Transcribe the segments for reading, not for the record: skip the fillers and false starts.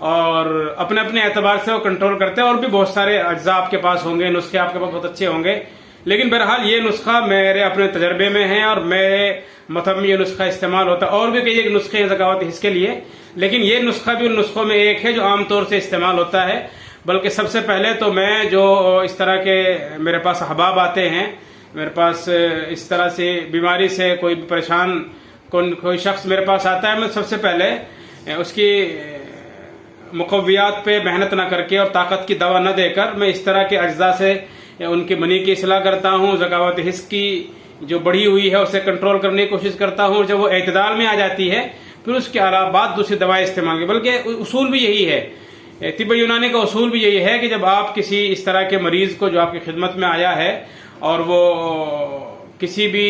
اور اپنے اپنے اعتبار سے وہ کنٹرول کرتے ہیں. اور بھی بہت سارے اجزاء آپ کے پاس ہوں گے, نسخے آپ کے پاس بہت اچھے ہوں گے, لیکن بہرحال یہ نسخہ میرے اپنے تجربے میں ہے اور میرے مطلب میں یہ نسخہ استعمال ہوتا ہے. اور بھی کئی ایک نسخے ہیں زکوٰۃ حص کے لیے, لیکن یہ نسخہ بھی ان نسخوں میں ایک ہے جو عام طور سے استعمال ہوتا ہے. بلکہ سب سے پہلے تو میں جو اس طرح کے میرے پاس احباب آتے ہیں, میرے پاس اس طرح سے بیماری سے کوئی پریشان کوئی شخص میرے پاس آتا ہے, میں سب سے پہلے اس کی مقویات پہ محنت نہ کر کے اور طاقت کی دوا نہ دے کر میں اس طرح کے اجزاء سے ان کی منی کی اصلاح کرتا ہوں. زکوٰۃ حص کی جو بڑھی ہوئی ہے اسے کنٹرول کرنے کی کوشش کرتا ہوں. جب وہ اعتدال میں آ جاتی ہے پھر اس کے علاوہ بعد دوسری دوائیں استعمال کی. بلکہ اصول بھی یہی ہے, طب یونانی کا اصول بھی یہی ہے کہ جب آپ کسی اس طرح کے مریض کو جو آپ کی خدمت میں آیا ہے اور وہ کسی بھی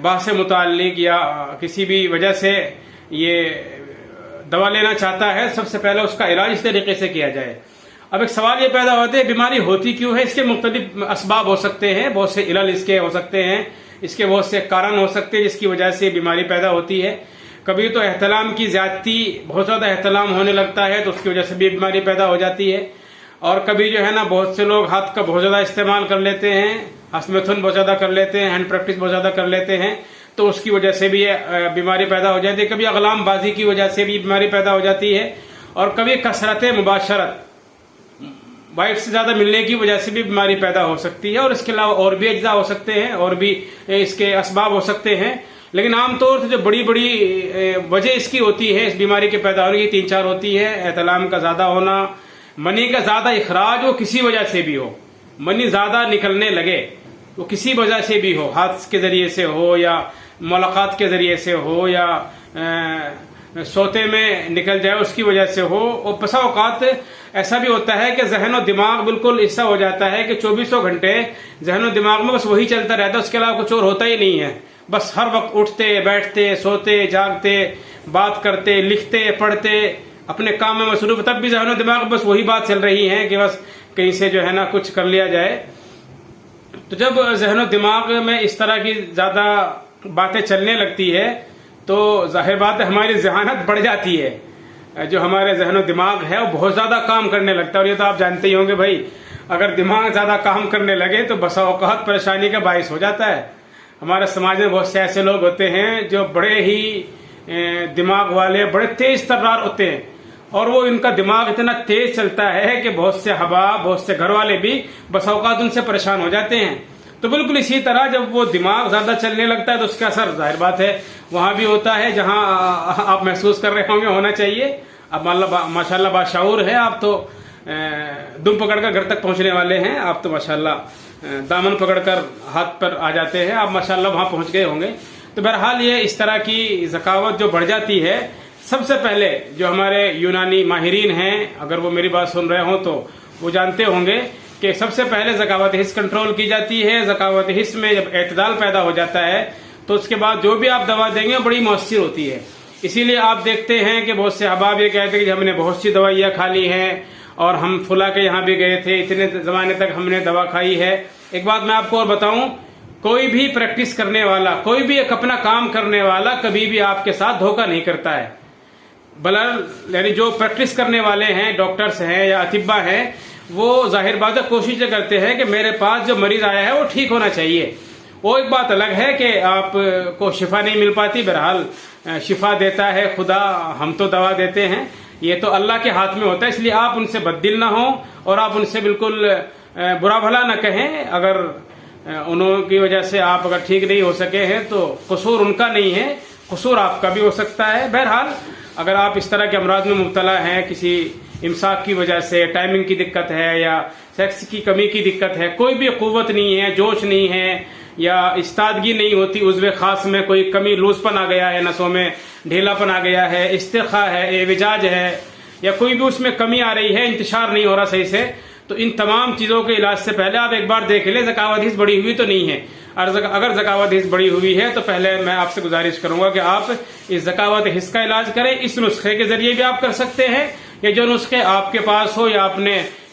بات سے متعلق یا کسی بھی وجہ سے یہ دوا لینا چاہتا ہے, سب سے پہلے اس کا علاج اس طریقے سے کیا جائے. اب ایک سوال یہ پیدا ہوتا ہے بیماری ہوتی کیوں ہے؟ اس کے مختلف اسباب ہو سکتے ہیں, بہت سے علل اس کے ہو سکتے ہیں, اس کے بہت سے کارن ہو سکتے ہیں جس کی وجہ سے بیماری پیدا ہوتی ہے. کبھی تو احتلام کی زیادتی, بہت زیادہ احتلام ہونے لگتا ہے تو اس کی وجہ سے بھی بیماری پیدا ہو جاتی ہے. اور کبھی جو ہے نا بہت سے لوگ ہاتھ کا بہت زیادہ استعمال کر لیتے ہیں, ہستمیتھن بہت زیادہ کر لیتے ہیں, ہینڈ پریکٹس بہت زیادہ کر لیتے ہیں, تو اس کی وجہ سے بھی بیماری پیدا ہو جاتی ہے. کبھی اغلام بازی کی وجہ سے بھی بیماری پیدا ہو جاتی ہے, اور کبھی کثرت مباشرت, وائف سے زیادہ ملنے کی وجہ سے بھی بیماری پیدا ہو سکتی ہے. اور اس کے علاوہ اور بھی اجزاء ہو سکتے ہیں, اور بھی اس کے اسباب ہو سکتے ہیں, لیکن عام طور سے جو بڑی بڑی وجہ اس کی ہوتی ہے اس بیماری کے پیدا ہونے کی 3-4 ہوتی ہے. احتلام کا زیادہ ہونا, منی کا زیادہ اخراج وہ کسی وجہ سے بھی ہو, منی زیادہ نکلنے لگے وہ کسی وجہ سے بھی ہو, ہاتھ کے ذریعے سے ہو یا ملاقات کے ذریعے سے ہو یا سوتے میں نکل جائے اس کی وجہ سے ہو. اور بسا اوقات ایسا بھی ہوتا ہے کہ ذہن و دماغ بالکل ایسا ہو جاتا ہے کہ 24 گھنٹے ذہن و دماغ میں بس وہی چلتا رہتا ہے, اس کے علاوہ کچھ اور ہوتا ہی نہیں ہے. بس ہر وقت اٹھتے بیٹھتے سوتے جاگتے بات کرتے لکھتے پڑھتے اپنے کام میں مصروف, تب بھی ذہن و دماغ بس وہی بات چل رہی ہے کہ بس کہیں سے جو ہے نا کچھ کر لیا جائے. تو جب ذہن و دماغ میں اس طرح کی زیادہ باتیں چلنے لگتی ہے تو ظاہر بات ہے ہماری ذہانت بڑھ جاتی ہے, جو ہمارے ذہن و دماغ ہے وہ بہت زیادہ کام کرنے لگتا ہے. اور یہ تو آپ جانتے ہی ہوں گے بھائی, اگر دماغ زیادہ کام کرنے لگے تو بسا اوقات پریشانی کا باعث ہو جاتا ہے. ہمارے سماج میں بہت سے ایسے لوگ ہوتے ہیں جو بڑے ہی دماغ والے, بڑے تیز ترار ہوتے ہیں, اور وہ ان کا دماغ اتنا تیز چلتا ہے کہ بہت سے احباب بہت سے گھر والے بھی بسا اوقات ان سے پریشان ہو جاتے ہیں. تو بالکل اسی طرح جب وہ دماغ زیادہ چلنے لگتا ہے تو اس کا اثر ظاہر بات ہے وہاں بھی ہوتا ہے جہاں آپ محسوس کر رہے ہوں گے ہونا چاہیے. اب ماشاء اللہ باشعور ہے آپ, تو دم پکڑ کر گھر تک پہنچنے والے ہیں آپ, تو ماشاء اللہ دامن پکڑ کر ہاتھ پر آ جاتے ہیں آپ, ماشاء اللہ وہاں پہنچ گئے ہوں گے. تو بہرحال یہ اس طرح کی ذکاوت جو بڑھ جاتی ہے, سب سے پہلے جو ہمارے یونانی ماہرین ہیں اگر وہ میری بات سن رہے ہوں تو وہ جانتے ہوں گے کہ سب سے پہلے زکوٰۃ حص کنٹرول کی جاتی ہے. زکوٰۃ حص میں جب اعتدال پیدا ہو جاتا ہے تو اس کے بعد جو بھی آپ دوا دیں گے بڑی مؤثر ہوتی ہے. اسی لیے آپ دیکھتے ہیں کہ بہت سے احباب یہ کہتے ہیں کہ ہم نے بہت سی دوائیاں کھا لی ہیں اور ہم فلاں کے یہاں بھی گئے تھے, اتنے زمانے تک ہم نے دوا کھائی ہے. ایک بات میں آپ کو اور بتاؤں, کوئی بھی پریکٹس کرنے والا, کوئی بھی ایک اپنا کام کرنے والا کبھی بھی آپ کے ساتھ دھوکہ نہیں کرتا ہے. یعنی جو پریکٹس کرنے والے ہیں, ڈاکٹرز ہیں یا اطباء ہیں, وہ ظاہر بات ہے کوشش کرتے ہیں کہ میرے پاس جو مریض آیا ہے وہ ٹھیک ہونا چاہیے. وہ ایک بات الگ ہے کہ آپ کو شفا نہیں مل پاتی, بہرحال شفا دیتا ہے خدا, ہم تو دوا دیتے ہیں, یہ تو اللہ کے ہاتھ میں ہوتا ہے. اس لیے آپ ان سے بددل نہ ہوں اور آپ ان سے بالکل برا بھلا نہ کہیں. اگر انہوں کی وجہ سے آپ اگر ٹھیک نہیں ہو سکے ہیں تو قصور ان کا نہیں ہے, قصور آپ کا بھی ہو سکتا ہے. بہرحال اگر آپ اس طرح کے امراض میں مبتلا ہیں, کسی امساک کی وجہ سے, ٹائمنگ کی دقت ہے یا سیکس کی کمی کی دقت ہے, کوئی بھی قوت نہیں ہے, جوش نہیں ہے یا استادگی نہیں ہوتی, عضو خاص میں کوئی کمی, لوز پن آ گیا ہے, نسوں میں ڈھیلا پن آ گیا ہے, استرخاء ہے, اعوجاج ہے, یا کوئی بھی اس میں کمی آ رہی ہے, انتشار نہیں ہو رہا صحیح سے, تو ان تمام چیزوں کے علاج سے پہلے آپ ایک بار دیکھ لیں زکوٰۃ حص بڑی ہوئی تو نہیں ہے. اگر زکوٰۃ حص بڑی ہوئی ہے تو پہلے میں آپ سے گزارش کروں گا کہ آپ اس زکوٰۃ حص کا علاج کریں. اس نسخے کے ذریعے بھی آپ کر سکتے ہیں, یا جو نسخے آپ کے پاس ہو یا اپنے